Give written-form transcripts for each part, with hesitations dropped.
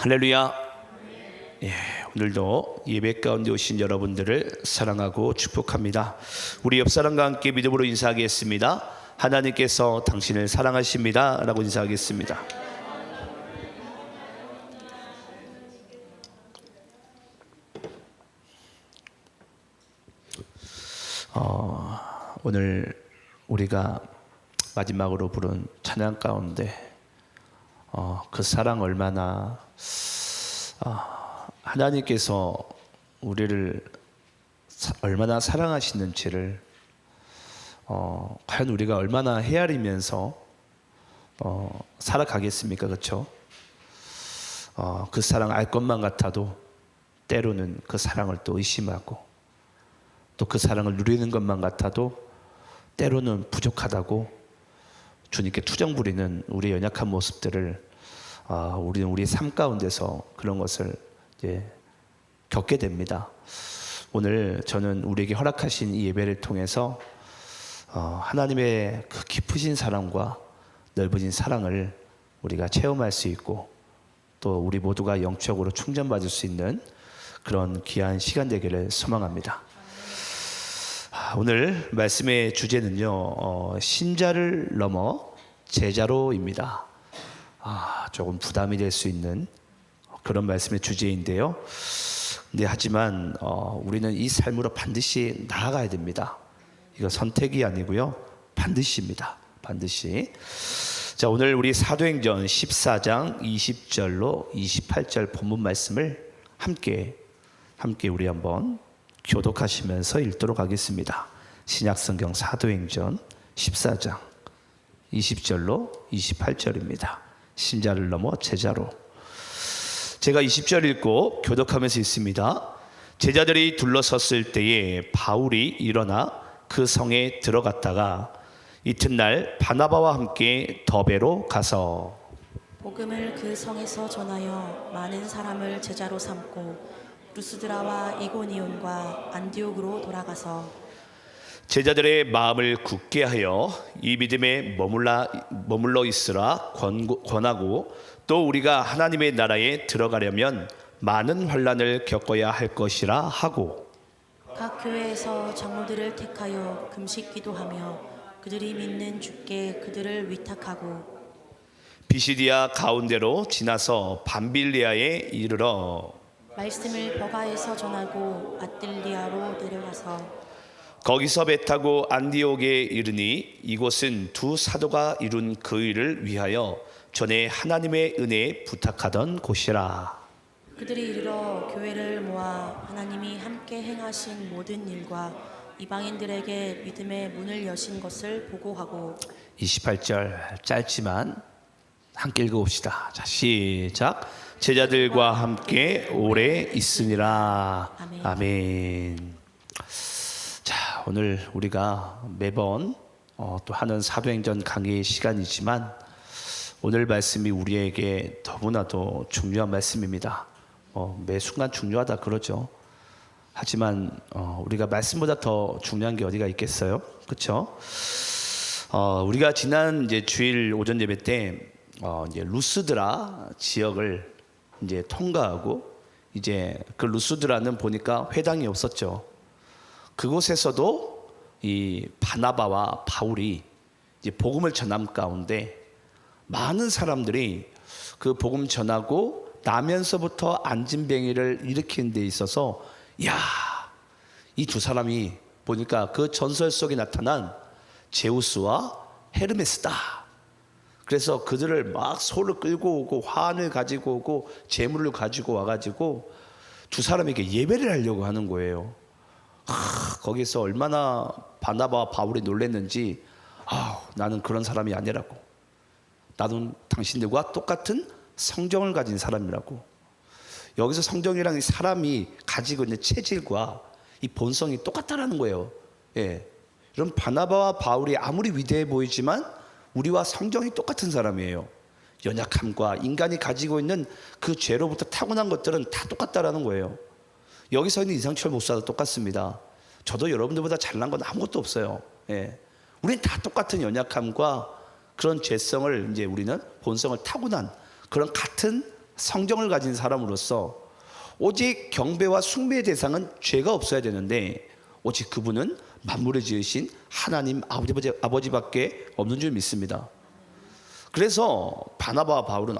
할렐루야. 예, 오늘도 예배 가운데 오신 여러분들을 사랑하고 축복합니다. 우리 옆 사람과 함께 믿음으로 인사하겠습니다. 하나님께서 당신을 사랑하십니다 라고 인사하겠습니다. 오늘 우리가 마지막으로 부른 찬양 가운데 그 사랑 얼마나 하나님께서 우리를 얼마나 사랑하시는지를 과연 우리가 얼마나 헤아리면서 살아가겠습니까? 그렇죠? 그 사랑 알 것만 같아도 때로는 그 사랑을 또 의심하고, 또 그 사랑을 누리는 것만 같아도 때로는 부족하다고 주님께 투정 부리는 우리의 연약한 모습들을 우리는 우리의 삶 가운데서 그런 것을 이제 겪게 됩니다. 오늘 저는 우리에게 허락하신 이 예배를 통해서 하나님의 그 깊으신 사랑과 넓어진 사랑을 우리가 체험할 수 있고, 또 우리 모두가 영적으로 충전받을 수 있는 그런 귀한 시간 되기를 소망합니다. 오늘 말씀의 주제는요, 신자를 넘어 제자로입니다. 조금 부담이 될 수 있는 그런 말씀의 주제인데요. 하지만 우리는 이 삶으로 반드시 나아가야 됩니다. 이거 선택이 아니고요, 반드시입니다. 반드시. 자, 오늘 우리 사도행전 14장 20절로 28절 본문 말씀을 함께 우리 한번 교독하시면서 읽도록 하겠습니다. 신약성경 사도행전 14장 20절로 28절입니다. 신자를 넘어 제자로. 제가 20절 읽고 교독하면서 있습니다. 제자들이 둘러섰을 때에 바울이 일어나 그 성에 들어갔다가 이튿날 바나바와 함께 더베로 가서 복음을 그 성에서 전하여 많은 사람을 제자로 삼고 루스드라와 이고니온과 안디옥으로 돌아가서 제자들의 마음을 굳게 하여 이 믿음에 머물러 있으라 권하고, 또 우리가 하나님의 나라에 들어가려면 많은 환난을 겪어야 할 것이라 하고, 각 교회에서 장로들을 택하여 금식 기도하며 그들이 믿는 주께 그들을 위탁하고 비시디아 가운데로 지나서 밤빌리아에 이르러 말씀을 버가에서 전하고 아뜰리아로 내려가서 거기서 배 타고 안디옥에 이르니 이곳은 두 사도가 이룬 그 일을 위하여 전에 하나님의 은혜에 부탁하던 곳이라. 그들이 이르러 교회를 모아 하나님이 함께 행하신 모든 일과 이방인들에게 믿음의 문을 여신 것을 보고하고. 28절 짧지만 함께 읽어봅시다. 자, 시작. 제자들과 함께 오래 있으니라. 아멘. 아멘. 자, 오늘 우리가 매번 또 하는 사도행전 강의 시간이지만 오늘 말씀이 우리에게 너무나도 중요한 말씀입니다. 매 순간 중요하다 그러죠. 하지만 우리가 말씀보다 더 중요한 게 어디가 있겠어요? 그렇죠? 우리가 지난 이제 주일 오전 예배 때 이제 루스드라 지역을 이제 통과하고, 이제 그 루스드라는 보니까 회당이 없었죠. 그곳에서도 이 바나바와 바울이 이제 복음을 전함 가운데 많은 사람들이 그 복음 전하고 나면서부터 안진뱅이를 일으키는 데 있어서, 이 두 사람이 보니까 그 전설 속에 나타난 제우스와 헤르메스다. 그래서 그들을 막 소를 끌고 오고 화환을 가지고 오고 재물을 가지고 와가지고 두 사람에게 예배를 하려고 하는 거예요. 거기서 얼마나 바나바와 바울이 놀랐는지, 나는 그런 사람이 아니라고, 나는 당신들과 똑같은 성정을 가진 사람이라고. 여기서 성정이랑 사람이 가지고 있는 체질과 이 본성이 똑같다라는 거예요. 여러분, 바나바와 바울이 아무리 위대해 보이지만 우리와 성정이 똑같은 사람이에요. 연약함과 인간이 가지고 있는 그 죄로부터 타고난 것들은 다 똑같다라는 거예요. 여기서 있는 이상철 목사도 똑같습니다. 저도 여러분들보다 잘난 건 아무것도 없어요. 우리는 다 똑같은 연약함과 그런 죄성을 이제 우리는 본성을 타고난 그런 같은 성경을 가진 사람으로서 오직 경배와 숭배의 대상은 죄가 없어야 되는데 오직 그분은 만물을 지으신 하나님 아버지밖에 없는 줄 믿습니다. 그래서 바나바와 바울은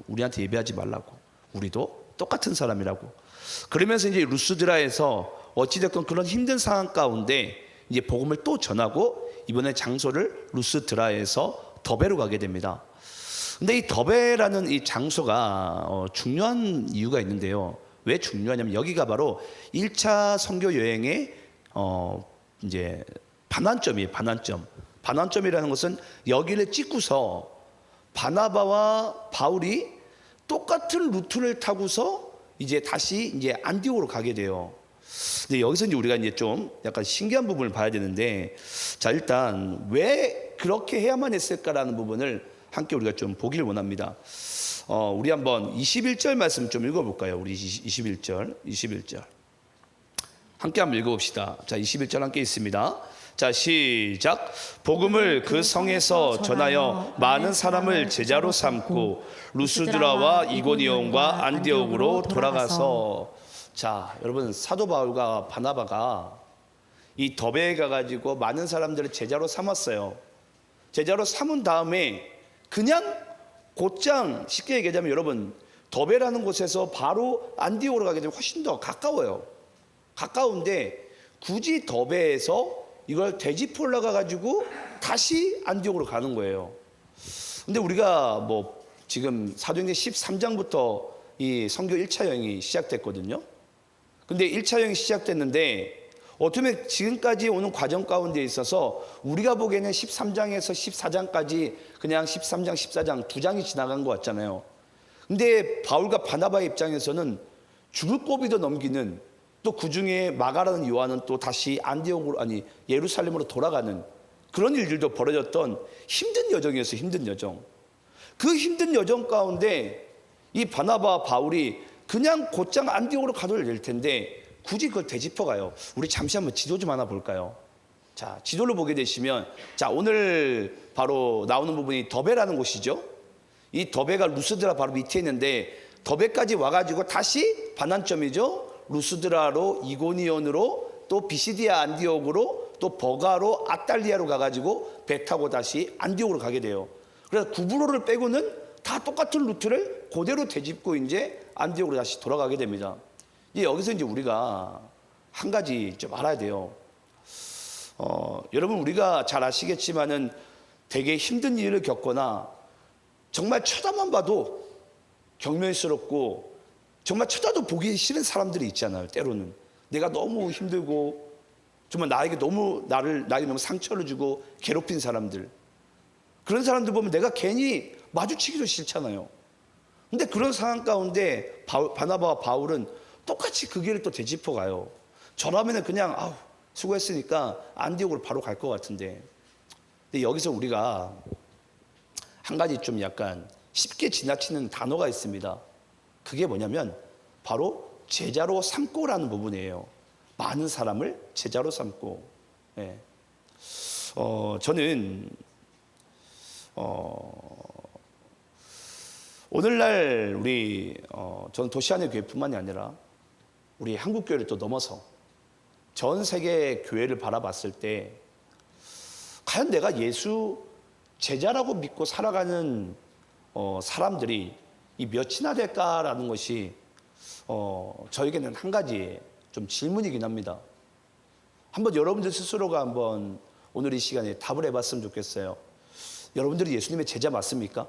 우리한테 예배하지 말라고, 우리도 똑같은 사람이라고. 그러면서 이제 루스드라에서 어찌됐건 그런 힘든 상황 가운데 이제 복음을 또 전하고 이번에 장소를 루스드라에서 더베로 가게 됩니다. 근데 이 더베라는 이 장소가 중요한 이유가 있는데요. 왜 중요하냐면 여기가 바로 1차 선교 여행의 이제 반환점이에요. 반환점이라는 것은 여기를 찍고서 바나바와 바울이 똑같은 루트를 타고서 이제 다시 이제 안디옥으로 가게 돼요. 근데 여기서 이제 우리가 이제 좀 약간 신기한 부분을 봐야 되는데, 자, 일단 왜 그렇게 해야만 했을까라는 부분을 함께 우리가 좀 보기를 원합니다. 우리 한번 21절 말씀 좀 읽어볼까요? 우리 21절 함께 한번 읽어봅시다. 자, 21절 함께 있습니다. 자, 시작. 복음을 그 성에서 전하여 많은 사람을 제자로 삼고 루스드라와 이고니온과 안디옥으로 돌아가서. 자, 여러분, 사도 바울과 바나바가 이 더베에 가가지고 많은 사람들을 제자로 삼았어요. 제자로 삼은 다음에 그냥 곧장, 쉽게 얘기하자면 여러분, 더베라는 곳에서 바로 안디옥으로 가게 되면 훨씬 더 가까워요. 가까운데 굳이 더베에서 이걸 되짚어 올라가 가지고 다시 안디옥으로 가는 거예요. 근데 우리가 뭐 지금 사도행전 13장부터 이 선교 1차 여행이 시작됐거든요. 근데 1차 여행이 시작됐는데 어떻게 보면 지금까지 오는 과정 가운데 있어서 우리가 보기에는 13장에서 14장까지 그냥 13장, 14장 두 장이 지나간 것 같잖아요. 근데 바울과 바나바의 입장에서는 죽을 고비도 넘기는, 또 그 중에 마가라는 요한은 또 다시 안디옥으로, 예루살렘으로 돌아가는 그런 일들도 벌어졌던 힘든 여정이었어요. 힘든 여정. 그 힘든 여정 가운데 이 바나바와 바울이 그냥 곧장 안디옥으로 가도 될 텐데 굳이 그걸 되짚어 가요. 우리 잠시 한번 지도 좀 하나 볼까요? 자, 지도를 보게 되시면, 자, 오늘 바로 나오는 부분이 더베라는 곳이죠. 이 더베가 루스드라 바로 밑에 있는데 더베까지 와가지고 다시 반환점이죠. 루스드라로 이고니온으로 또 비시디아 안디옥으로 또 버가로 아탈리아로 가가지고 배 타고 다시 안디옥으로 가게 돼요. 그래서 구브로를 빼고는 다 똑같은 루트를 그대로 되짚고 이제 안디옥으로 다시 돌아가게 됩니다. 여기서 이제 우리가 한 가지 좀 알아야 돼요. 여러분, 우리가 잘 아시겠지만은 되게 힘든 일을 겪거나 정말 쳐다만 봐도 경멸스럽고 정말 쳐다도 보기 싫은 사람들이 있잖아요. 때로는 내가 너무 힘들고 정말 나에게 너무 상처를 주고 괴롭힌 사람들, 그런 사람들 보면 내가 괜히 마주치기도 싫잖아요. 근데 그런 상황 가운데 바나바와 바울은 똑같이 그 길을 또 되짚어 가요. 저라면은 그냥 수고했으니까 안디옥으로 바로 갈 것 같은데. 근데 여기서 우리가 한 가지 좀 약간 쉽게 지나치는 단어가 있습니다. 그게 뭐냐면 바로 제자로 삼고라는 부분이에요. 많은 사람을 제자로 삼고. 네. 저는 오늘날 우리 저는 도시 안의 교회뿐만이 아니라 우리 한국 교회를 또 넘어서 전 세계 교회를 바라봤을 때 과연 내가 예수 제자라고 믿고 살아가는 사람들이 이 몇이나 될까라는 것이 저에게는 한 가지 좀 질문이긴 합니다. 한번 여러분들 스스로가 한번 오늘 이 시간에 답을 해봤으면 좋겠어요. 여러분들이 예수님의 제자 맞습니까?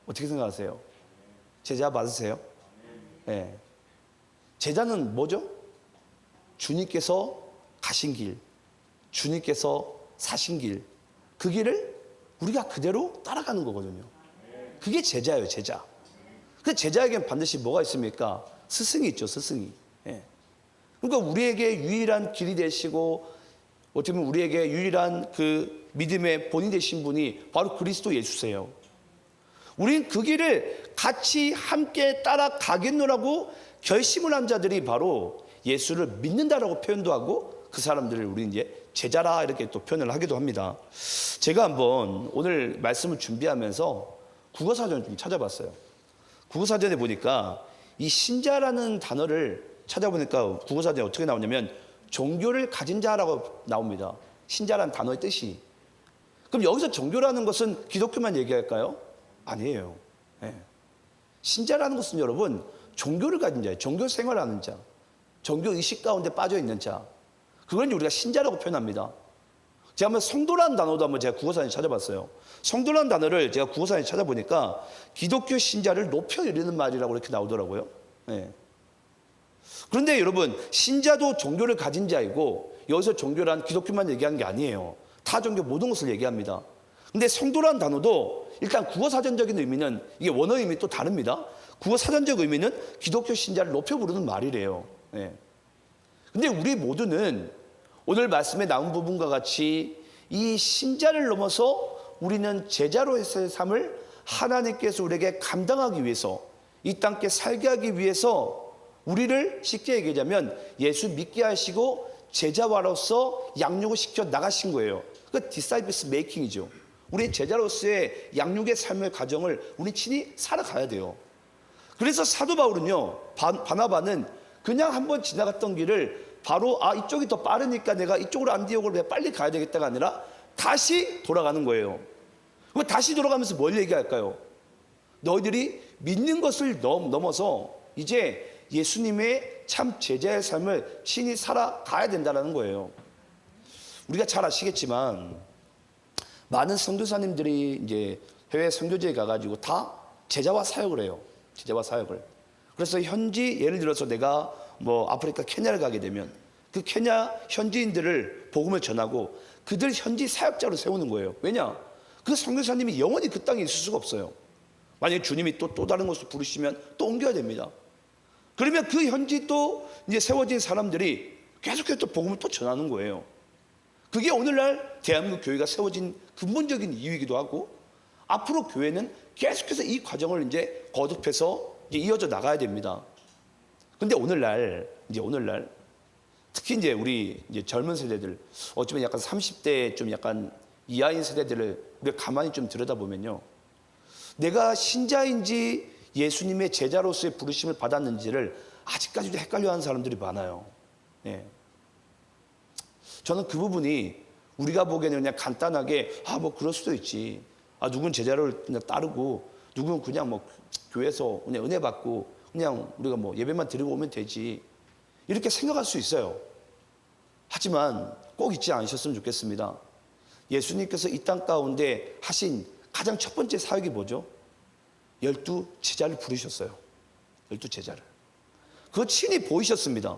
어떻게 생각하세요? 제자 맞으세요? 네. 제자는 뭐죠? 주님께서 가신 길, 주님께서 사신 길, 그 길을 우리가 그대로 따라가는 거거든요. 그게 제자예요, 제자. 그 제자에겐 반드시 뭐가 있습니까? 스승이 있죠, 스승이. 예. 그러니까 우리에게 유일한 길이 되시고 어떻게 보면 우리에게 유일한 그 믿음의 본이 되신 분이 바로 그리스도 예수세요. 우린 그 길을 같이 함께 따라가겠노라고 결심을 한 자들이 바로 예수를 믿는다라고 표현도 하고 그 사람들을 우리 이제 제자라 이렇게 또 표현을 하기도 합니다. 제가 한번 오늘 말씀을 준비하면서 국어사전을 좀 찾아봤어요. 국어사전에 보니까 이 신자라는 단어를 찾아보니까 국어사전에 어떻게 나오냐면 종교를 가진 자라고 나옵니다. 신자라는 단어의 뜻이. 그럼 여기서 종교라는 것은 기독교만 얘기할까요? 아니에요. 네. 신자라는 것은 여러분 종교를 가진 자예요. 종교 생활하는 자, 종교 의식 가운데 빠져 있는 자, 그걸 우리가 신자라고 표현합니다. 제가 한번 성도라는 단어도 한번 제가 국어사전에 찾아봤어요. 성도라는 단어를 제가 국어사전에 찾아보니까 기독교 신자를 높여 이르는 말이라고 이렇게 나오더라고요. 네. 그런데 여러분 신자도 종교를 가진 자이고 여기서 종교란 기독교만 얘기하는 게 아니에요. 타 종교 모든 것을 얘기합니다. 근데 성도라는 단어도 일단 국어사전적인 의미는 이게 원어 의미 또 다릅니다. 국어사전적 의미는 기독교 신자를 높여 부르는 말이래요. 네. 근데 우리 모두는 오늘 말씀에 나온 부분과 같이 이 신자를 넘어서 우리는 제자로서의 삶을 하나님께서 우리에게 감당하기 위해서 이 땅에 살게 하기 위해서 우리를 쉽게 얘기하자면 예수 믿게 하시고 제자와로서 양육을 시켜 나가신 거예요. 그 디사이플스 메이킹이죠. 우리 제자로서의 양육의 삶의 과정을 우리 친히 살아가야 돼요. 그래서 사도 바울은요, 바나바는 그냥 한번 지나갔던 길을 바로 이쪽이 더 빠르니까 내가 이쪽으로 안디옥으로 빨리 가야 되겠다가 아니라 다시 돌아가는 거예요. 그럼 다시 돌아가면서 뭘 얘기할까요? 너희들이 믿는 것을 넘어서 이제 예수님의 참 제자의 삶을 친히 살아가야 된다는 거예요. 우리가 잘 아시겠지만 많은 선교사님들이 이제 해외 선교지에 가가지고 다 제자와 사역을 해요. 제자와 사역을. 그래서 현지 예를 들어서 내가 뭐 아프리카 케냐를 가게 되면 그 케냐 현지인들을 복음을 전하고 그들 현지 사역자로 세우는 거예요. 왜냐? 그 선교사님이 영원히 그 땅에 있을 수가 없어요. 만약에 주님이 또 다른 곳으로 부르시면 또 옮겨야 됩니다. 그러면 그 현지 또 이제 세워진 사람들이 계속해서 또 복음을 또 전하는 거예요. 그게 오늘날 대한민국 교회가 세워진 근본적인 이유이기도 하고 앞으로 교회는 계속해서 이 과정을 이제 거듭해서 이제 이어져 나가야 됩니다. 근데 오늘날 특히 이제 우리 이제 젊은 세대들 어쩌면 약간 30대 좀 약간 이하인 세대들을 우리가 가만히 좀 들여다보면요. 내가 신자인지 예수님의 제자로서의 부르심을 받았는지를 아직까지도 헷갈려하는 사람들이 많아요. 네. 저는 그 부분이 우리가 보기에는 그냥 간단하게 뭐 그럴 수도 있지. 누군 제자를 그냥 따르고 누군 그냥 뭐 교회에서 그냥 은혜 받고 그냥 우리가 뭐 예배만 드리고 오면 되지. 이렇게 생각할 수 있어요. 하지만 꼭 잊지 않으셨으면 좋겠습니다. 예수님께서 이 땅 가운데 하신 가장 첫 번째 사역이 뭐죠? 12 제자를 부르셨어요. 12 제자를. 그거 친히 보이셨습니다.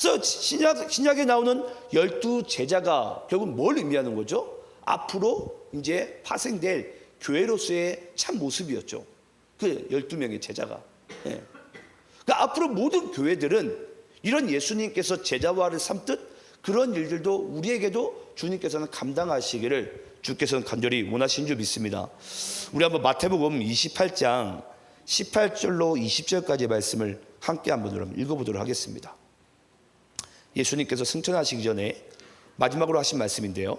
그래서 신약에 나오는 12 제자가 결국 뭘 의미하는 거죠? 앞으로 이제 파생될 교회로서의 참 모습이었죠. 그 12명의 제자가. 예. 그러니까 앞으로 모든 교회들은 이런 예수님께서 제자화를 삼듯 그런 일들도 우리에게도 주님께서는 감당하시기를 주께서는 간절히 원하신 줄 믿습니다. 우리 한번 마태복음 28장 18절로 20절까지의 말씀을 함께 한번 읽어보도록 하겠습니다. 예수님께서 승천하시기 전에 마지막으로 하신 말씀인데요.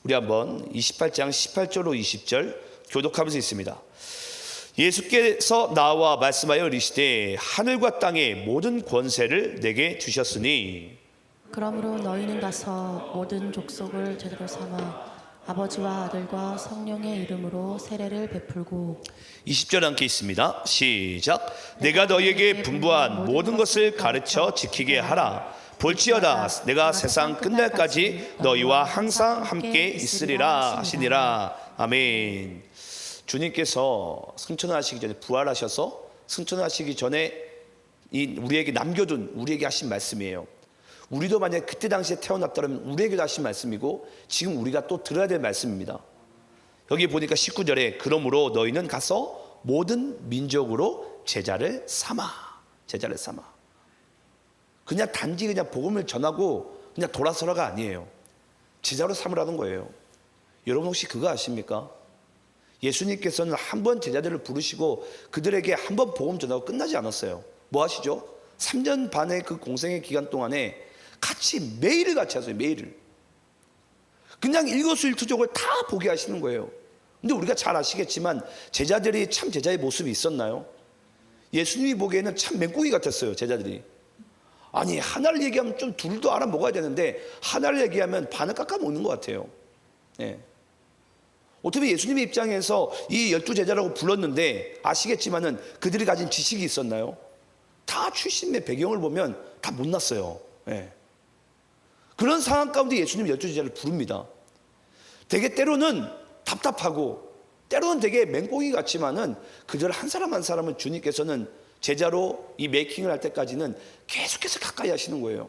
우리 한번 28장 18절로 20절 교독하면서 있습니다. 예수께서 나와 말씀하여 이르시되 하늘과 땅의 모든 권세를 내게 주셨으니 그러므로 너희는 가서 모든 족속을 제자로 삼아 아버지와 아들과 성령의 이름으로 세례를 베풀고 20절 함께 있습니다. 시작. 내가 너희에게 분부한 모든 것을 가르쳐 지키게 하라. 볼지어다 내가 세상 끝날까지 너희와 항상 함께 있으리라 하시니라. 아멘. 주님께서 승천하시기 전에 부활하셔서 승천하시기 전에 우리에게 남겨둔 우리에게 하신 말씀이에요. 우리도 만약에 그때 당시에 태어났다면 우리에게도 하신 말씀이고 지금 우리가 또 들어야 될 말씀입니다. 여기 보니까 19절에 그러므로 너희는 가서 모든 민족으로 제자를 삼아. 그냥 단지 그냥 복음을 전하고 그냥 돌아서라가 아니에요. 제자로 삼으라는 거예요. 여러분 혹시 그거 아십니까? 예수님께서는 한 번 제자들을 부르시고 그들에게 한 번 복음 전하고 끝나지 않았어요. 뭐 하시죠? 3년 반의 그 공생의 기간 동안에 매일을 같이 하세요. 매일을. 그냥 일거수일투족을 다 보게 하시는 거예요. 근데 우리가 잘 아시겠지만 제자들이 참 제자의 모습이 있었나요? 예수님이 보기에는 참 맹꽁이 같았어요, 제자들이. 아니, 하나를 얘기하면 좀 둘도 알아먹어야 되는데 하나를 얘기하면 반을 깎아먹는 것 같아요. 예. 어떻게 예수님의 입장에서 이 12제자라고 불렀는데 아시겠지만은 그들이 가진 지식이 있었나요? 다 출신의 배경을 보면 다 못났어요. 예. 그런 상황 가운데 예수님 12제자를 부릅니다. 되게 때로는 답답하고 때로는 되게 맹꽁이 같지만은 그들 한 사람 한 사람은 주님께서는 제자로 이 메이킹을 할 때까지는 계속해서 가까이 하시는 거예요.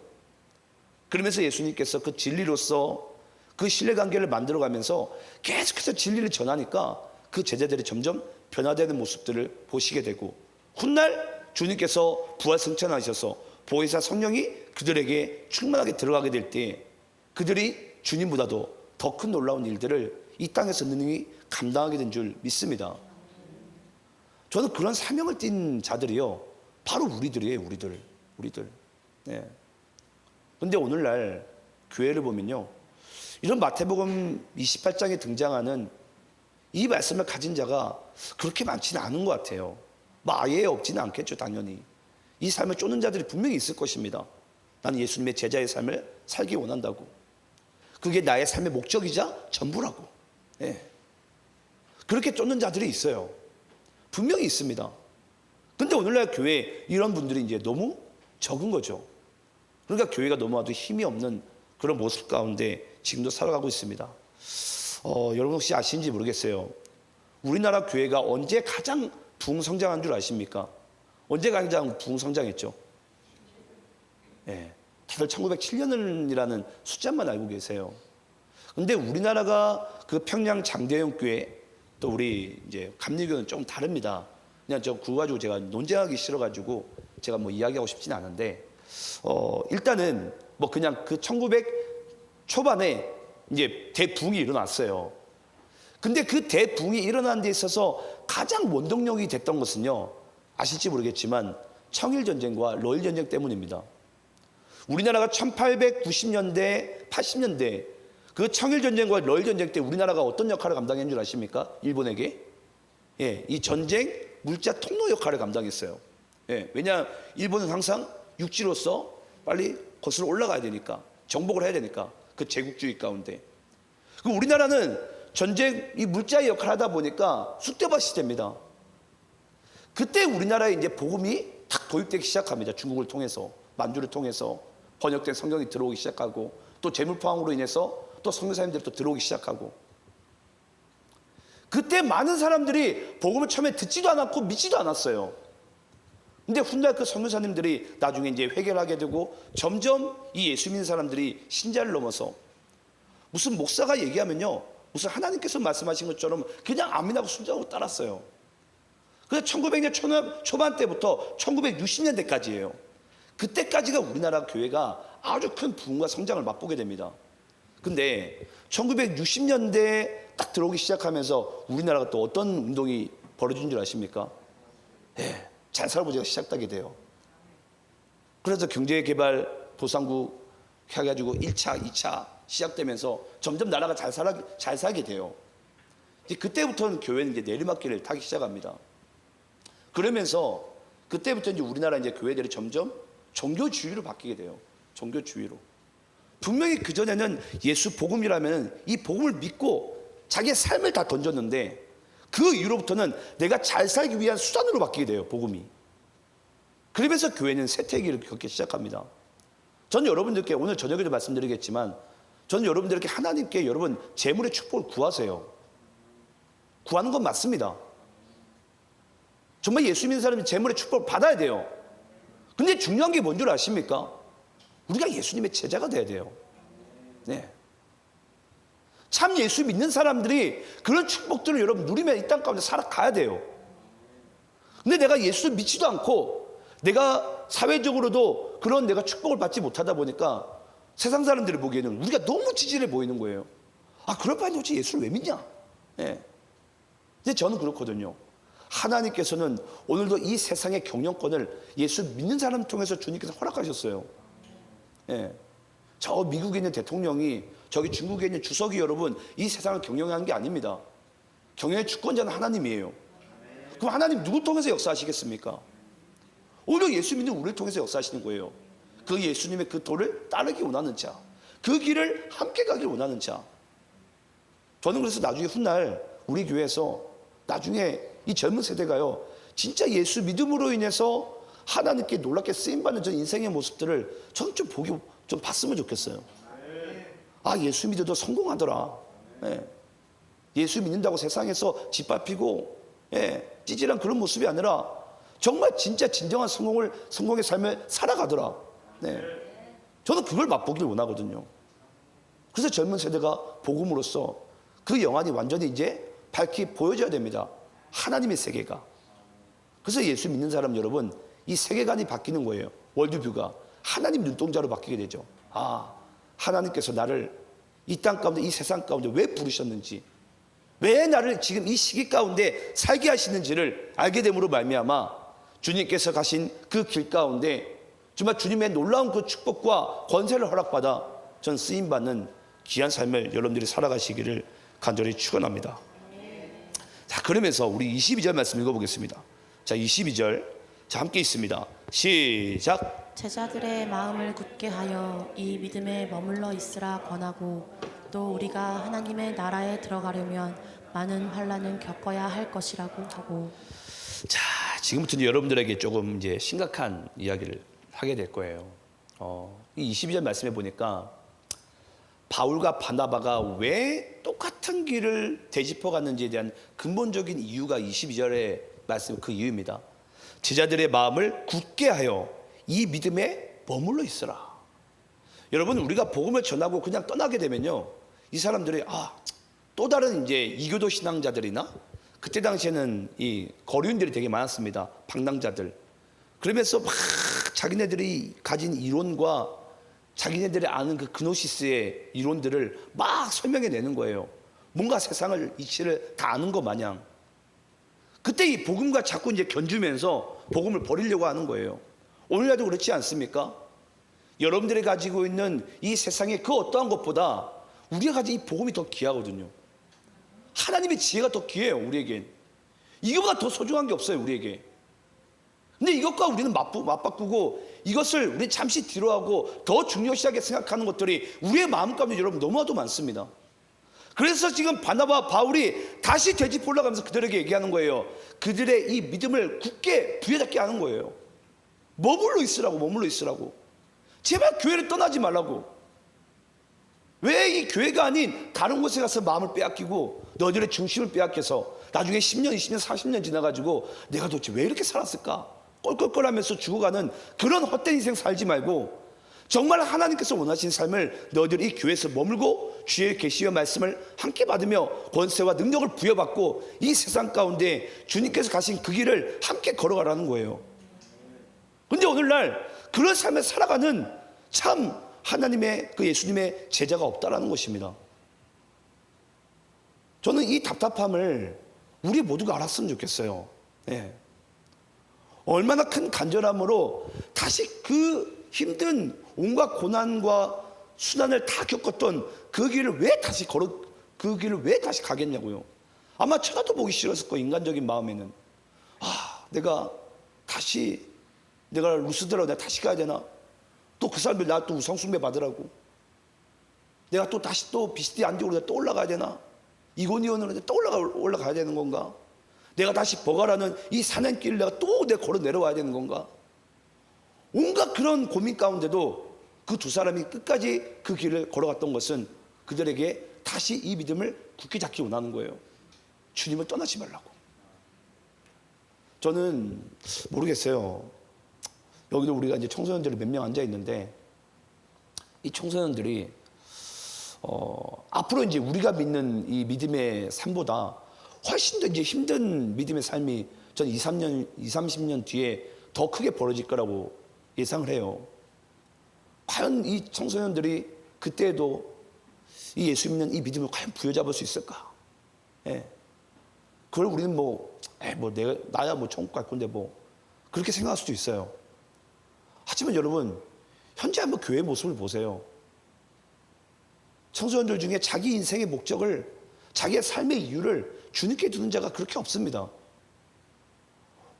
그러면서 예수님께서 그 진리로서 그 신뢰관계를 만들어가면서 계속해서 진리를 전하니까 그 제자들이 점점 변화되는 모습들을 보시게 되고, 훗날 주님께서 부활 승천하셔서 보혜사 성령이 그들에게 충만하게 들어가게 될 때 그들이 주님보다도 더 큰 놀라운 일들을 이 땅에서 능히 감당하게 된 줄 믿습니다. 저는 그런 사명을 띈 자들이요, 바로 우리들이에요. 우리들. 네. 근데 오늘날 교회를 보면요, 이런 마태복음 28장에 등장하는 이 말씀을 가진 자가 그렇게 많지는 않은 것 같아요. 뭐 아예 없지는 않겠죠, 당연히. 이 삶을 쫓는 자들이 분명히 있을 것입니다. 나는 예수님의 제자의 삶을 살기 원한다고. 그게 나의 삶의 목적이자 전부라고. 네. 그렇게 쫓는 자들이 있어요. 분명히 있습니다. 근데 오늘날 교회에 이런 분들이 이제 너무 적은 거죠. 그러니까 교회가 너무나도 힘이 없는 그런 모습 가운데 지금도 살아가고 있습니다. 여러분 혹시 아시는지 모르겠어요. 우리나라 교회가 언제 가장 부흥성장한 줄 아십니까? 언제 가장 부흥성장했죠? 네, 다들 1907년이라는 숫자만 알고 계세요. 근데 우리나라가 그 평양 장대영 교회, 또 우리 이제 감리교는 좀 다릅니다. 그냥 그거 가지고 제가 논쟁하기 싫어가지고 제가 뭐 이야기하고 싶지는 않은데, 일단은 뭐 그냥 그 1900 초반에 이제 대부흥이 일어났어요. 근데 그 대부흥이 일어난 데 있어서 가장 원동력이 됐던 것은요, 아실지 모르겠지만 청일전쟁과 러일전쟁 때문입니다. 우리나라가 1890년대, 80년대 그 청일전쟁과 러일전쟁 때 우리나라가 어떤 역할을 감당했는 줄 아십니까? 일본에게? 예, 이 전쟁 물자 통로 역할을 감당했어요. 예, 왜냐, 일본은 항상 육지로서 빨리 거슬러 올라가야 되니까, 정복을 해야 되니까, 그 제국주의 가운데. 그 우리나라는 전쟁 이 물자의 역할을 하다 보니까 쑥대밭 시대입니다. 그때 우리나라에 이제 복음이 탁 도입되기 시작합니다. 중국을 통해서, 만주를 통해서 번역된 성경이 들어오기 시작하고, 또 재물포항으로 인해서 또 선교사님들이 또 들어오기 시작하고, 그때 많은 사람들이 복음을 처음에 듣지도 않았고 믿지도 않았어요. 근데 훗날 그 선교사님들이 나중에 이제 회개하게 되고 점점 이 예수 믿는 사람들이 신자를 넘어서, 무슨 목사가 얘기하면요, 무슨 하나님께서 말씀하신 것처럼 그냥 아멘하고 순종하고 따랐어요. 그래서 1900년 초반 때부터 1960년대까지예요. 그때까지가 우리나라 교회가 아주 큰 부흥과 성장을 맛보게 됩니다. 근데 1960년대 딱 들어오기 시작하면서 우리나라가 또 어떤 운동이 벌어진 줄 아십니까? 예, 잘 살아보자가 시작하게 돼요. 그래서 경제개발도상국 해가지고 1차, 2차 시작되면서 점점 나라가 잘 살게 돼요. 이제 그때부터는 교회는 이제 내리막길을 타기 시작합니다. 그러면서 그때부터 이제 우리나라 이제 교회들이 점점 종교주의로 바뀌게 돼요. 종교주의로. 분명히 그전에는 예수 복음이라면 이 복음을 믿고 자기의 삶을 다 던졌는데, 그 이후로부터는 내가 잘 살기 위한 수단으로 바뀌게 돼요, 복음이. 그러면서 교회는 쇠퇴기를 겪기 시작합니다. 저는 여러분들께 오늘 저녁에도 말씀드리겠지만, 저는 여러분들께 하나님께 여러분 재물의 축복을 구하세요. 구하는 건 맞습니다. 정말 예수 믿는 사람이 재물의 축복을 받아야 돼요. 근데 중요한 게 뭔 줄 아십니까? 우리가 예수님의 제자가 돼야 돼요. 네. 참 예수 믿는 사람들이 그런 축복들을 여러분 누리면 이 땅 가운데 살아가야 돼요. 근데 내가 예수 믿지도 않고 내가 사회적으로도 그런 내가 축복을 받지 못하다 보니까 세상 사람들이 보기에는 우리가 너무 지질해 보이는 거예요. 아, 그럴 바에 도대체 예수를 왜 믿냐? 네. 근데 저는 그렇거든요. 하나님께서는 오늘도 이 세상의 경영권을 예수 믿는 사람 통해서 주님께서 허락하셨어요. 예. 저 미국에 있는 대통령이, 저기 중국에 있는 주석이 여러분 이 세상을 경영하는 게 아닙니다. 경영의 주권자는 하나님이에요. 그럼 하나님 누구 통해서 역사하시겠습니까? 오히려 예수 믿는 우리를 통해서 역사하시는 거예요. 그 예수님의 그 도를 따르기 원하는 자, 그 길을 함께 가길 원하는 자. 저는 그래서 나중에 훗날 우리 교회에서 나중에 이 젊은 세대가요, 진짜 예수 믿음으로 인해서 하나님께 놀랍게 쓰임받는 저 인생의 모습들을 저는 좀 좀 봤으면 좋겠어요. 아, 예수 믿어도 성공하더라. 예. 예수 믿는다고 세상에서 짓밟히고, 예, 찌질한 그런 모습이 아니라 정말 진짜 진정한 성공의 삶을 살아가더라. 네. 저는 그걸 맛보길 원하거든요. 그래서 젊은 세대가 복음으로써 그 영안이 완전히 이제 밝히 보여져야 됩니다. 하나님의 세계가. 그래서 예수 믿는 사람 여러분, 이 세계관이 바뀌는 거예요. 월드뷰가 하나님 눈동자로 바뀌게 되죠. 아, 하나님께서 나를 이 땅 가운데, 이 세상 가운데 왜 부르셨는지, 왜 나를 지금 이 시기 가운데 살게 하시는지를 알게 됨으로 말미암아 주님께서 가신 그 길 가운데 정말 주님의 놀라운 그 축복과 권세를 허락받아 전 쓰임받는 귀한 삶을 여러분들이 살아가시기를 간절히 축원합니다. 자, 그러면서 우리 22절 말씀 읽어보겠습니다. 자, 22절 자, 함께 있습니다. 시작. 제자들의 마음을 굳게 하여 이 믿음에 머물러 있으라 권하고, 또 우리가 하나님의 나라에 들어가려면 많은 환난을 겪어야 할 것이라고 하고. 자, 지금부터는 여러분들에게 조금 이제 심각한 이야기를 하게 될 거예요. 이 22절 말씀에 보니까 바울과 바나바가 왜 똑같은 길을 되짚어 갔는지에 대한 근본적인 이유가 22절의 말씀, 그 이유입니다. 제자들의 마음을 굳게 하여 이 믿음에 머물러 있으라. 여러분, 우리가 복음을 전하고 그냥 떠나게 되면요, 이 사람들이 또 다른 이제 이교도 신앙자들이나 그때 당시에는 이 거류인들이 되게 많았습니다. 방랑자들. 그러면서 막 자기네들이 가진 이론과 자기네들이 아는 그 그노시스의 이론들을 막 설명해 내는 거예요. 뭔가 세상을 이치를 다 아는 것 마냥. 그때 이 복음과 자꾸 이제 견주면서 복음을 버리려고 하는 거예요. 오늘날도 그렇지 않습니까? 여러분들이 가지고 있는 이 세상의 그 어떠한 것보다 우리가 가진 이 복음이 더 귀하거든요. 하나님의 지혜가 더 귀해요, 우리에겐. 이거보다 더 소중한 게 없어요, 우리에게. 근데 이것과 우리는 맞바꾸고 이것을 우리 잠시 뒤로 하고 더 중요시하게 생각하는 것들이 우리의 마음 가운데 여러분 너무나도 많습니다. 그래서 지금 바나바 바울이 다시 되짚어 올라가면서 그들에게 얘기하는 거예요. 그들의 이 믿음을 굳게 부여잡게 하는 거예요. 머물러 있으라고. 제발 교회를 떠나지 말라고. 왜 이 교회가 아닌 다른 곳에 가서 마음을 빼앗기고 너희들의 중심을 빼앗겨서 나중에 10년, 20년, 40년 지나가지고 내가 도대체 왜 이렇게 살았을까? 껄껄껄하면서 죽어가는 그런 헛된 인생 살지 말고 정말 하나님께서 원하시는 삶을 너희들이 이 교회에서 머물고 주의 계시와 말씀을 함께 받으며 권세와 능력을 부여받고 이 세상 가운데 주님께서 가신 그 길을 함께 걸어가라는 거예요. 근데 오늘날 그런 삶을 살아가는 참 하나님의 그 예수님의 제자가 없다라는 것입니다. 저는 이 답답함을 우리 모두가 알았으면 좋겠어요. 예. 얼마나 큰 간절함으로 다시 그 힘든 온갖 고난과 수난을 다 겪었던 그 길을 왜 다시 가겠냐고요. 아마 쳐다도 보기 싫었을 거예요. 인간적인 마음에는. 내가 루스드라고 내가 다시 가야 되나? 또 그 사람들 나 또 우상숭배 받으라고. 내가 또 다시 또 비스티 안쪽으로 또 올라가야 되나? 이고니온으로 또 올라가야 되는 건가? 내가 다시 버가라는 이 산행길을 내가 또 걸어 내려와야 되는 건가? 온갖 그런 고민 가운데도 그 두 사람이 끝까지 그 길을 걸어갔던 것은 그들에게 다시 이 믿음을 굳게 잡기 원하는 거예요. 주님을 떠나지 말라고. 저는 모르겠어요. 여기도 우리가 이제 청소년들이 몇 명 앉아 있는데 이 청소년들이 앞으로 이제 우리가 믿는 이 믿음의 삶보다 훨씬 더 이제 힘든 믿음의 삶이 전 30년 뒤에 더 크게 벌어질 거라고 예상을 해요. 과연 이 청소년들이 그때도 이 예수 믿는 이 믿음을 과연 부여잡을 수 있을까? 예. 그걸 우리는 나야 천국 갈 건데 그렇게 생각할 수도 있어요. 하지만 여러분, 현재 한번 교회의 모습을 보세요. 청소년들 중에 자기 인생의 목적을, 자기의 삶의 이유를 주님께 두는 자가 그렇게 없습니다.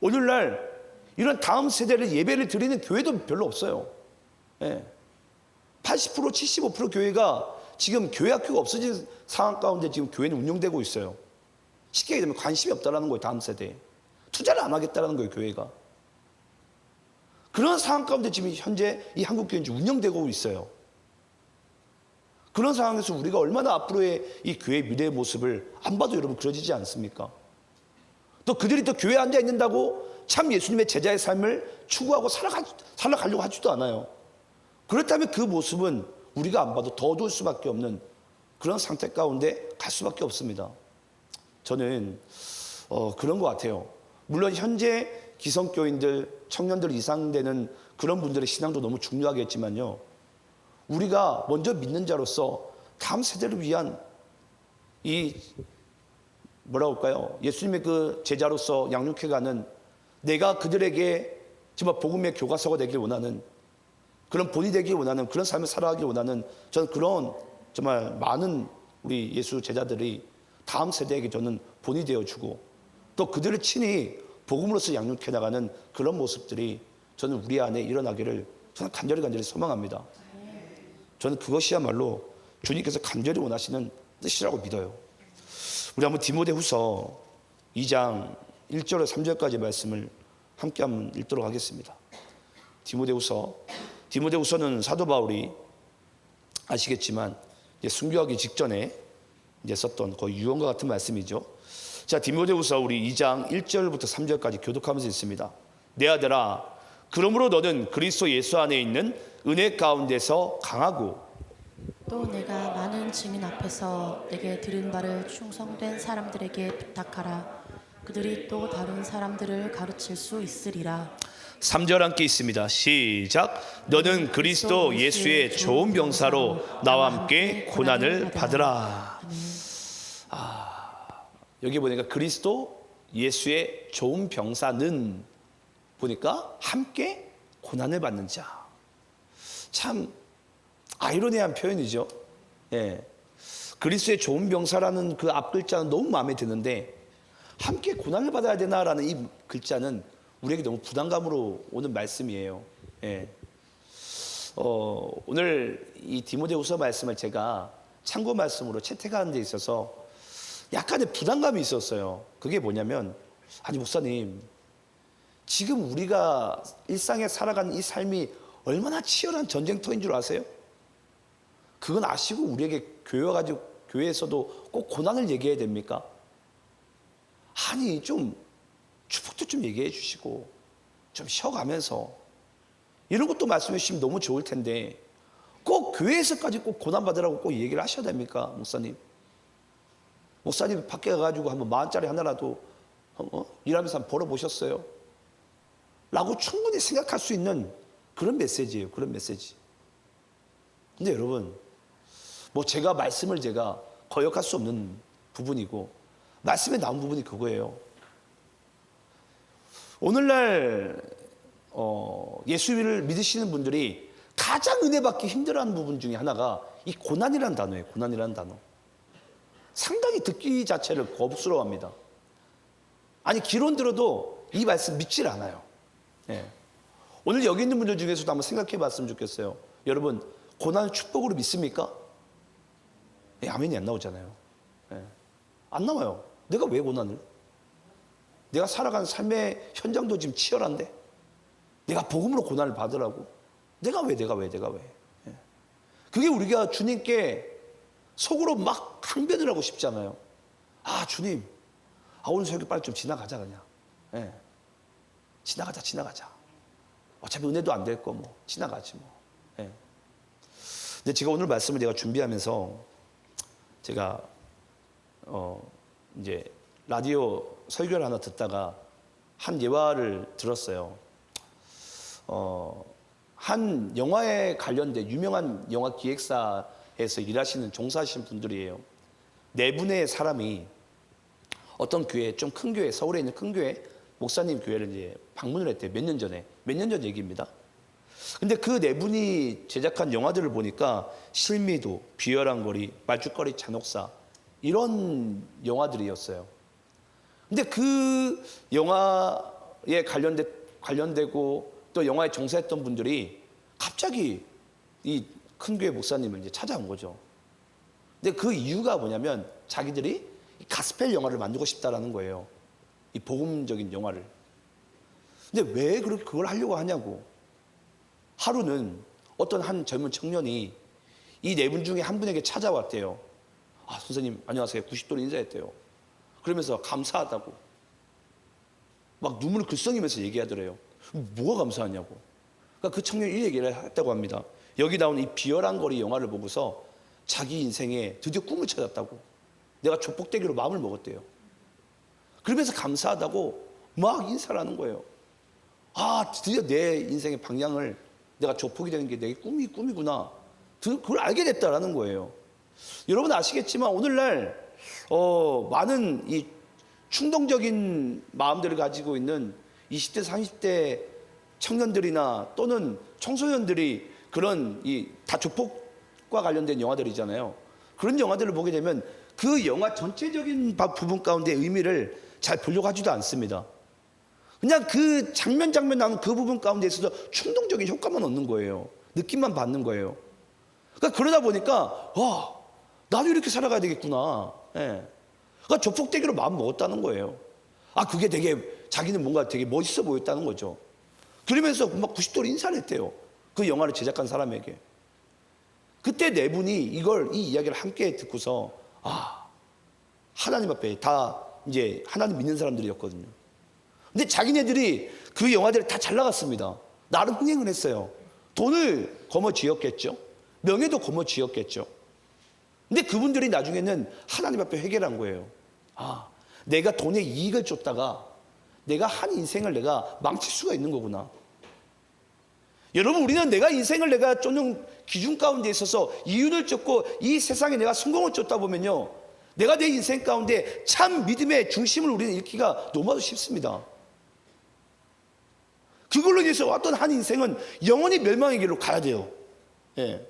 오늘날 이런 다음 세대를 예배를 드리는 교회도 별로 없어요. 예. 80% 75% 교회가 지금 교회 학교가 없어진 상황 가운데 지금 교회는 운영되고 있어요. 쉽게 얘기하면 관심이 없다라는 거예요. 다음 세대에 투자를 안 하겠다라는 거예요. 교회가. 그런 상황 가운데 지금 현재 이 한국교회는 운영되고 있어요. 그런 상황에서 우리가 얼마나 앞으로의 이 교회의 미래의 모습을 안 봐도 여러분 그려지지 않습니까? 또 그들이 또 교회에 앉아 있는다고 참 예수님의 제자의 삶을 추구하고 살아가려고 하지도 않아요. 그렇다면 그 모습은 우리가 안 봐도 더 어두울 수밖에 없는 그런 상태 가운데 갈 수밖에 없습니다. 저는 그런 것 같아요. 물론 현재 기성교인들, 청년들 이상 되는 그런 분들의 신앙도 너무 중요하겠지만요. 우리가 먼저 믿는 자로서 다음 세대를 위한 이 뭐라고 할까요? 예수님의 그 제자로서 양육해가는 내가 그들에게 정말 복음의 교과서가 되길 원하는 그런 본이 되길 원하는 그런 삶을 살아가길 원하는 저는 그런 정말 많은 우리 예수 제자들이 다음 세대에게 저는 본이 되어주고 또 그들을 친히 복음으로서 양육해 나가는 그런 모습들이 저는 우리 안에 일어나기를 저는 간절히 소망합니다. 저는 그것이야말로 주님께서 간절히 원하시는 뜻이라고 믿어요. 우리 한번 디모데후서 2장 1절에서 3절까지 말씀을 함께 한번 읽도록 하겠습니다. 디모데후서는 사도 바울이 아시겠지만 이제 순교하기 직전에 이제 썼던 거의 유언과 같은 말씀이죠. 자, 디모데후서 우리 2장 1절부터 3절까지 교독하면서 있습니다. 내 아들아, 그러므로 너는 그리스도 예수 안에 있는 은혜 가운데서 강하고 또 내가 많은 증인 앞에서 내게 들은 바를 충성된 사람들에게 부탁하라. 그들이 또 다른 사람들을 가르칠 수 있으리라. 3절 함께 있습니다. 시작. 너는 그리스도 예수의 좋은 병사로 나와 함께 고난을 받으라. 여기 보니까 그리스도 예수의 좋은 병사는 보니까 함께 고난을 받는 자. 참 아이러니한 표현이죠. 예. 그리스도의 좋은 병사라는 그 앞 글자는 너무 마음에 드는데 함께 고난을 받아야 되나라는 이 글자는 우리에게 너무 부담감으로 오는 말씀이에요. 예. 오늘 이 디모데후서 말씀을 제가 참고 말씀으로 채택하는 데 있어서 약간의 부담감이 있었어요. 그게 뭐냐면 아니 목사님 지금 우리가 일상에 살아가는 이 삶이 얼마나 치열한 전쟁터인 줄 아세요? 그건 아시고 우리에게 교회 와가지고 교회에서도 꼭 고난을 얘기해야 됩니까? 아니 좀 축복도 좀 얘기해 주시고 좀 쉬어가면서 이런 것도 말씀해 주시면 너무 좋을 텐데 꼭 교회에서까지 꼭 고난 받으라고 꼭 얘기를 하셔야 됩니까? 목사님 밖에 가가지고 한번 10,000원짜리 하나라도 일하면서 한번 벌어보셨어요? 라고 충분히 생각할 수 있는 그런 메시지예요. 그런 메시지. 근데 여러분 뭐 제가 말씀을 제가 거역할 수 없는 부분이고 말씀에 나온 부분이 그거예요. 오늘날 예수를 믿으시는 분들이 가장 은혜 받기 힘들어하는 부분 중에 하나가 이 고난이라는 단어예요. 고난이라는 단어. 상당히 듣기 자체를 거부스러워합니다. 아니 기론 들어도 이 말씀 믿질 않아요. 예. 오늘 여기 있는 분들 중에서도 한번 생각해 봤으면 좋겠어요. 여러분 고난을 축복으로 믿습니까? 예, 아멘이 안 나오잖아요. 예. 안 나와요. 내가 왜 고난을? 내가 살아가는 삶의 현장도 지금 치열한데 내가 복음으로 고난을 받으라고? 내가 왜? 예. 그게 우리가 주님께 속으로 막 항변을 하고 싶잖아요. 아 주님, 오늘 설교 빨리 좀 지나가자 그냥. 예. 지나가자. 어차피 은혜도 안 될 거 뭐 지나가지 뭐. 예. 근데 제가 오늘 말씀을 제가 준비하면서 제가 이제 라디오 설교를 하나 듣다가 한 예화를 들었어요. 한 영화에 관련된 유명한 영화 기획사에서 일하시는 종사하시는 분들이에요. 4분의 사람이 어떤 교회, 좀 큰 교회, 서울에 있는 큰 교회 목사님 교회를 이제 방문을 했대요. 몇 년 전 얘기입니다. 근데 그 4분이 제작한 영화들을 보니까 실미도, 비열한 거리, 말죽거리 잔혹사 이런 영화들이었어요. 근데 그 영화에 관련된 관련되고 또 영화에 종사했던 분들이 갑자기 이 큰 교회 목사님을 이제 찾아온 거죠. 근데 그 이유가 뭐냐면 자기들이 가스펠 영화를 만들고 싶다라는 거예요. 이 복음적인 영화를. 근데 왜 그렇게 그걸 하려고 하냐고. 하루는 어떤 한 젊은 청년이 이 네 분 중에 한 분에게 찾아왔대요. 아, 선생님 안녕하세요. 90도로 인사했대요. 그러면서 감사하다고 막 눈물을 글썽이면서 얘기하더래요. 뭐가 감사하냐고. 그러니까 그 청년이 이 얘기를 했다고 합니다. 여기 나온 이 비열한 거리 영화를 보고서 자기 인생에 드디어 꿈을 찾았다고. 내가 조폭되기로 마음을 먹었대요. 그러면서 감사하다고 막 인사를 하는 거예요. 아, 드디어 내 인생의 방향을 내가 조폭이 되는 게 내 꿈이구나. 그걸 알게 됐다라는 거예요. 여러분 아시겠지만 오늘날 많은 이 충동적인 마음들을 가지고 있는 20대, 30대 청년들이나 또는 청소년들이 그런 다 조폭과 관련된 영화들이잖아요. 그런 영화들을 보게 되면 그 영화 전체적인 부분 가운데 의미를 잘 보려고 하지도 않습니다. 그냥 그 장면 나오는 그 부분 가운데 있어서 충동적인 효과만 얻는 거예요. 느낌만 받는 거예요. 그러니까 그러다 보니까 와, 나도 이렇게 살아가야 되겠구나. 예. 그러니까 조폭되기로 마음 먹었다는 거예요. 아, 그게 되게 자기는 뭔가 되게 멋있어 보였다는 거죠. 그러면서 막 90도로 인사를 했대요. 그 영화를 제작한 사람에게. 그때 네 분이 이 이야기를 함께 듣고서 하나님 앞에 다 이제 하나님 믿는 사람들이었거든요. 근데 자기네들이 그 영화들이 다 잘 나갔습니다. 나름 흥행을 했어요. 돈을 거머쥐었겠죠. 명예도 거머쥐었겠죠. 근데 그분들이 나중에는 하나님 앞에 회개를 한 거예요. 내가 돈에 이익을 줬다가 내가 한 인생을 내가 망칠 수가 있는 거구나. 여러분, 우리는 내가 인생을 내가 쫓는 기준 가운데 있어서 이윤을 쫓고 이 세상에 내가 성공을 쫓다 보면요, 내가 내 인생 가운데 참 믿음의 중심을 우리는 잃기가 너무나도 쉽습니다. 그걸로 인해서 어떤 한 인생은 영원히 멸망의 길로 가야 돼요. 예.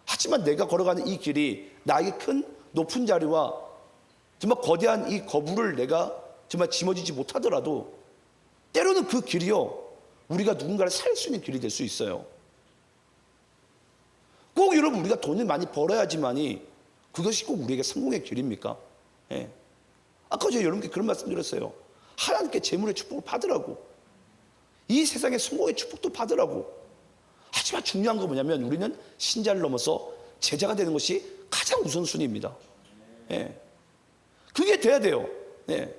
하지만 내가 걸어가는 이 길이 나에게 큰 높은 자리와 정말 거대한 이 거부를 내가 정말 짊어지지 못하더라도 때로는 그 길이요, 우리가 누군가를 살릴 수 있는 길이 될 수 있어요. 꼭 여러분 우리가 돈을 많이 벌어야지만이 그것이 꼭 우리에게 성공의 길입니까? 예. 아까 제가 여러분께 그런 말씀 드렸어요. 하나님께 재물의 축복을 받으라고. 이 세상의 성공의 축복도 받으라고. 하지만 중요한 건 뭐냐면 우리는 신자를 넘어서 제자가 되는 것이 가장 우선순위입니다. 예. 그게 돼야 돼요. 예.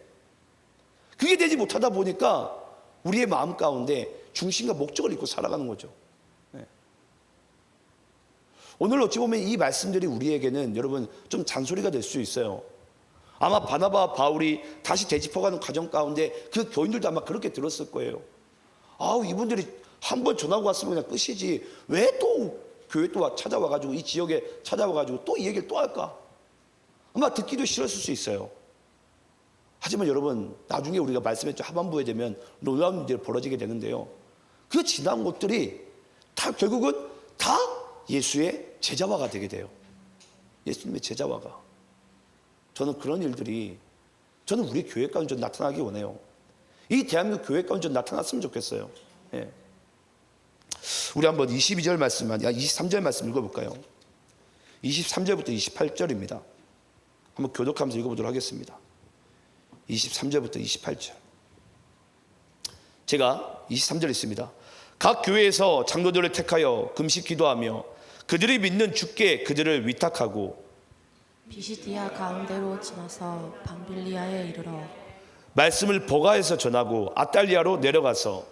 그게 되지 못하다 보니까 우리의 마음 가운데 중심과 목적을 잃고 살아가는 거죠. 예. 오늘 어찌 보면 이 말씀들이 우리에게는 여러분 좀 잔소리가 될 수 있어요. 아마 바나바와 바울이 다시 되짚어가는 과정 가운데 그 교인들도 아마 그렇게 들었을 거예요. 이분들이 한번 전하고 왔으면 그냥 끝이지 왜 또 교회 또 찾아와가지고 이 지역에 찾아와가지고 또 이 얘기를 또 할까? 아마 듣기도 싫었을 수 있어요. 하지만 여러분 나중에 우리가 말씀했죠. 하반부에 되면 놀라운 일이 벌어지게 되는데요. 그 지난 것들이 다 결국은 다 예수의 제자화가 되게 돼요. 예수님의 제자화가. 저는 그런 일들이 저는 우리 교회 가운데 좀 나타나기 원해요. 이 대한민국 교회 가운데 좀 나타났으면 좋겠어요. 예. 우리 한번 22절 말씀, 23절 말씀 읽어볼까요? 23절부터 28절입니다. 한번 교독하면서 읽어보도록 하겠습니다. 23절부터 28절. 제가 23절 있습니다. 각 교회에서 장로들을 택하여 금식 기도하며 그들이 믿는 주께 그들을 위탁하고 비시디아 가운데로 지나서 방빌리아에 이르러 말씀을 버가에서 전하고 아탈리아로 내려가서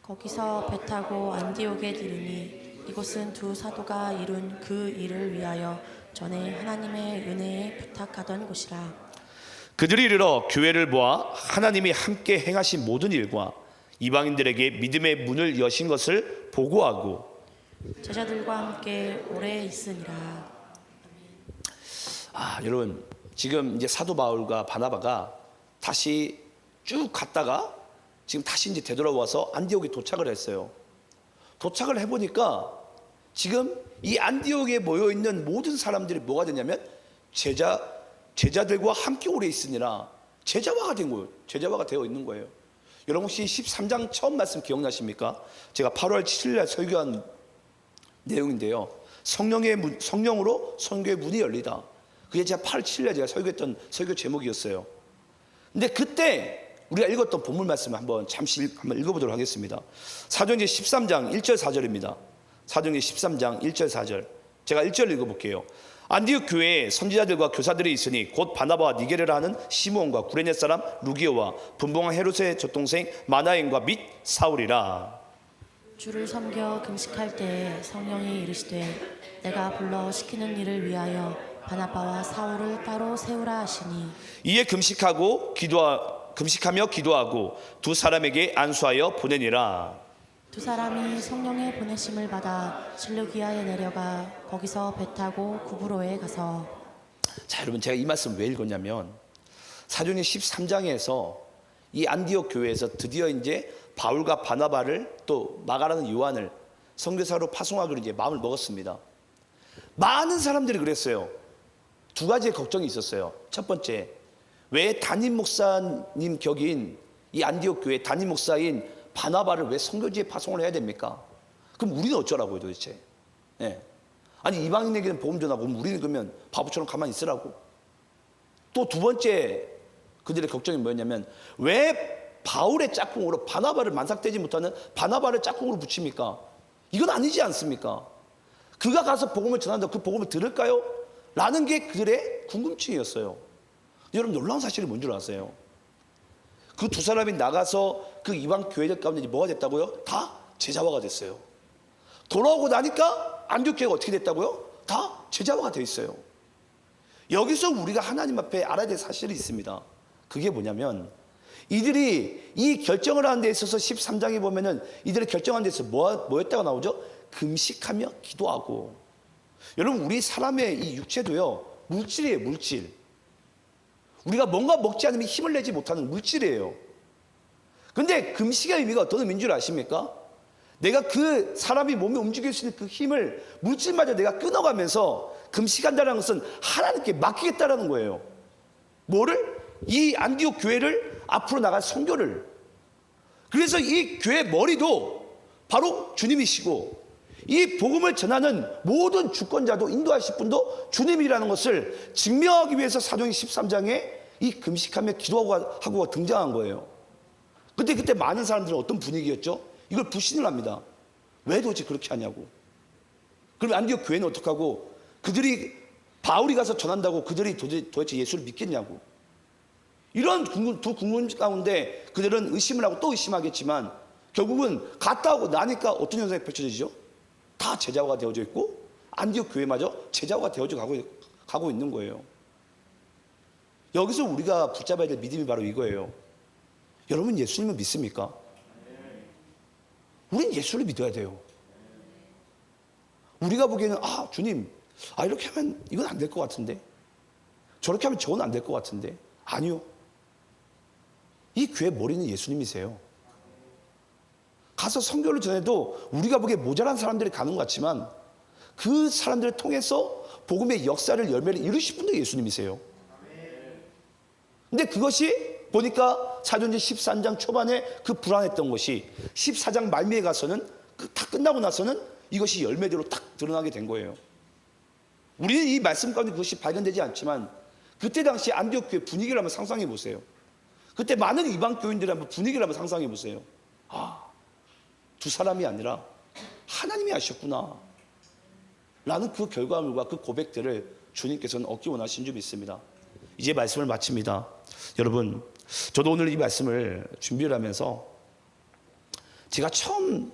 거기서 배 타고 안디옥에 이르니 이곳은 두 사도가 이룬 그 일을 위하여 전에 하나님의 은혜에 부탁하던 곳이라. 그들이 이르러 교회를 모아 하나님이 함께 행하신 모든 일과 이방인들에게 믿음의 문을 여신 것을 보고하고 제자들과 함께 오래 있으니라. 여러분 지금 이제 사도 바울과 바나바가 다시 쭉 갔다가 지금 다시 이제 되돌아와서 안디옥에 도착을 했어요. 도착을 해보니까 지금 이 안디옥에 모여 있는 모든 사람들이 뭐가 되냐면 제자들과 함께 오래 있으니라 제자화가 된 거예요. 제자화가 되어 있는 거예요. 여러분 혹시 13장 처음 말씀 기억나십니까? 제가 8월 7일날 설교한 내용인데요. 성령으로 선교의 문이 열리다. 그게 제가 8월 7일날 제가 설교했던 설교 제목이었어요. 근데 그때 우리가 읽었던 본문 말씀을 잠시 한번 읽어보도록 하겠습니다. 사도행전 13장 1절 4절입니다. 사도행전 13장 1절 4절. 제가 1절 읽어볼게요. 안디옥 교회에 선지자들과 교사들이 있으니 곧 바나바와 니게르라 하는 시므온과 구레네 사람 루기오와 분봉왕 헤롯의 젖동생 마나엔과 및 사울이라. 주를 섬겨 금식할 때에 성령이 이르시되 내가 불러 시키는 일을 위하여 바나바와 사울을 따로 세우라 하시니 이에 금식하며 기도하고 두 사람에게 안수하여 보내니라. 두 사람이 성령의 보내심을 받아 실루기아에 내려가 거기서 배 타고 구브로에 가서. 자, 여러분 제가 이 말씀 왜 읽었냐면 사도행전 13장에서 이 안디옥 교회에서 드디어 이제 바울과 바나바를 또 마가라는 요한을 선교사로 파송하기로 이제 마음을 먹었습니다. 많은 사람들이 그랬어요. 두 가지의 걱정이 있었어요. 첫 번째, 왜 담임 목사님 격인 이 안디옥 교회 담임 목사인 바나바를 왜 선교지에 파송을 해야 됩니까? 그럼 우리는 어쩌라고요 도대체? 예. 아니 이방인에게는 복음 전하고 우리는 그러면 바보처럼 가만히 있으라고? 또 두 번째 그들의 걱정이 뭐였냐면 왜 바울의 짝꿍으로 바나바를 만삭되지 못하는 바나바를 짝꿍으로 붙입니까? 이건 아니지 않습니까? 그가 가서 복음을 전한다고 그 복음을 들을까요? 라는 게 그들의 궁금증이었어요. 여러분 놀라운 사실이 뭔 줄 아세요? 그 두 사람이 나가서 그 이방 교회들 가운데 뭐가 됐다고요? 다 제자화가 됐어요. 돌아오고 나니까 안디옥 교회가 어떻게 됐다고요? 다 제자화가 돼 있어요. 여기서 우리가 하나님 앞에 알아야 될 사실이 있습니다. 그게 뭐냐면 이들이 이 결정을 하는 데 있어서 13장에 보면은 이들이 결정한 데 있어서 뭐였다고 나오죠? 금식하며 기도하고. 여러분 우리 사람의 이 육체도요 물질이에요. 물질. 우리가 뭔가 먹지 않으면 힘을 내지 못하는 물질이에요. 근데 금식의 의미가 어떤 의미인 줄 아십니까? 내가 그 사람이 몸에 움직일 수 있는 그 힘을 물질마저 내가 끊어가면서 금식한다는 것은 하나님께 맡기겠다라는 거예요. 뭐를? 이 안디옥 교회를 앞으로 나갈 선교를. 그래서 이 교회 머리도 바로 주님이시고 이 복음을 전하는 모든 주권자도 인도하실 분도 주님이라는 것을 증명하기 위해서 사도행전 13장에 이 금식하며 기도하고 등장한 거예요. 그때 많은 사람들은 어떤 분위기였죠? 이걸 불신을 합니다. 왜 도대체 그렇게 하냐고. 그럼 안디옥 교회는 어떡하고 그들이 바울이 가서 전한다고 그들이 도대체 예수를 믿겠냐고. 이런 두 궁금증 가운데 그들은 의심을 하고 또 의심하겠지만 결국은 갔다 오고 나니까 어떤 현상이 펼쳐지죠? 다 제자화가 되어져 있고 안디옥 교회마저 제자화가 되어져 가고 있는 거예요. 여기서 우리가 붙잡아야 될 믿음이 바로 이거예요. 여러분 예수님을 믿습니까? 우린 예수를 믿어야 돼요. 우리가 보기에는 주님 이렇게 하면 이건 안 될 것 같은데 저렇게 하면 저건 안 될 것 같은데 아니요. 이 교회 머리는 예수님이세요. 가서 선교를 전해도 우리가 보기에 모자란 사람들이 가는 것 같지만 그 사람들을 통해서 복음의 역사를 열매를 이루실 분도 예수님이세요. 근데 그것이 보니까 사도행전 13장 초반에 그 불안했던 것이 14장 말미에 가서는 다 끝나고 나서는 이것이 열매대로 딱 드러나게 된 거예요. 우리는 이 말씀 가운데 그것이 발견되지 않지만 그때 당시 안디옥 교회 분위기를 한번 상상해 보세요. 그때 많은 이방 교인들이 한번 분위기를 한번 상상해 보세요. 두 사람이 아니라 하나님이 하셨구나 라는 그 결과물과 그 고백들을 주님께서는 얻기 원하신 줄 믿습니다. 이제 말씀을 마칩니다. 여러분 저도 오늘 이 말씀을 준비를 하면서 제가 처음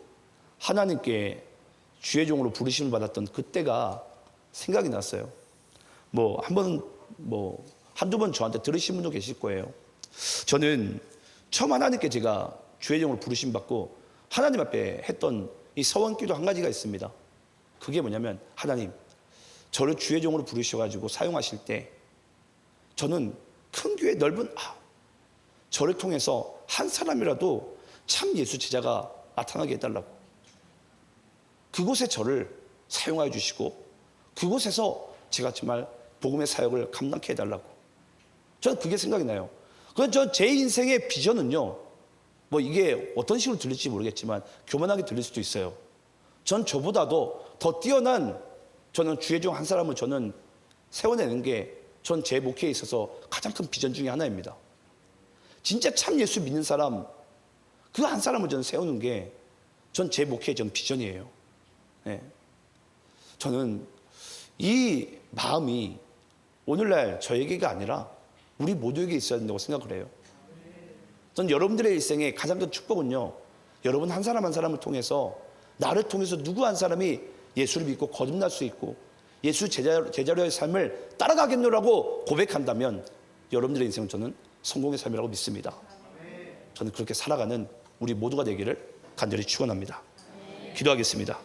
하나님께 주의 종으로 부르심을 받았던 그때가 생각이 났어요. 한두 번 저한테 들으신 분도 계실 거예요. 저는 처음 하나님께 제가 주의 종으로 부르심 받고 하나님 앞에 했던 이 서원기도 한 가지가 있습니다. 그게 뭐냐면 하나님 저를 주의 종으로 부르셔가지고 사용하실 때 저는 큰 교회 넓은 저를 통해서 한 사람이라도 참 예수 제자가 나타나게 해달라고. 그곳에 저를 사용하여 주시고 그곳에서 제가 정말 복음의 사역을 감당케 해달라고. 저는 그게 생각이 나요. 그건 제 인생의 비전은요 뭐 이게 어떤 식으로 들릴지 모르겠지만 교만하게 들릴 수도 있어요. 전 저보다도 더 뛰어난 저는 주의 중 한 사람을 저는 세워내는 게 전 제 목회에 있어서 가장 큰 비전 중에 하나입니다. 진짜 참 예수 믿는 사람 그 한 사람을 저는 세우는 게 전 제 목회의 전 비전이에요. 네. 저는 이 마음이 오늘날 저에게가 아니라 우리 모두에게 있어야 된다고 생각을 해요. 전 여러분들의 일생에 가장 큰 축복은요, 여러분 한 사람 한 사람을 통해서 나를 통해서 누구 한 사람이 예수를 믿고 거듭날 수 있고 예수 제자로의 삶을 따라가겠노라고 고백한다면 여러분들의 인생은 저는 성공의 삶이라고 믿습니다. 저는 그렇게 살아가는 우리 모두가 되기를 간절히 축원합니다. 기도하겠습니다.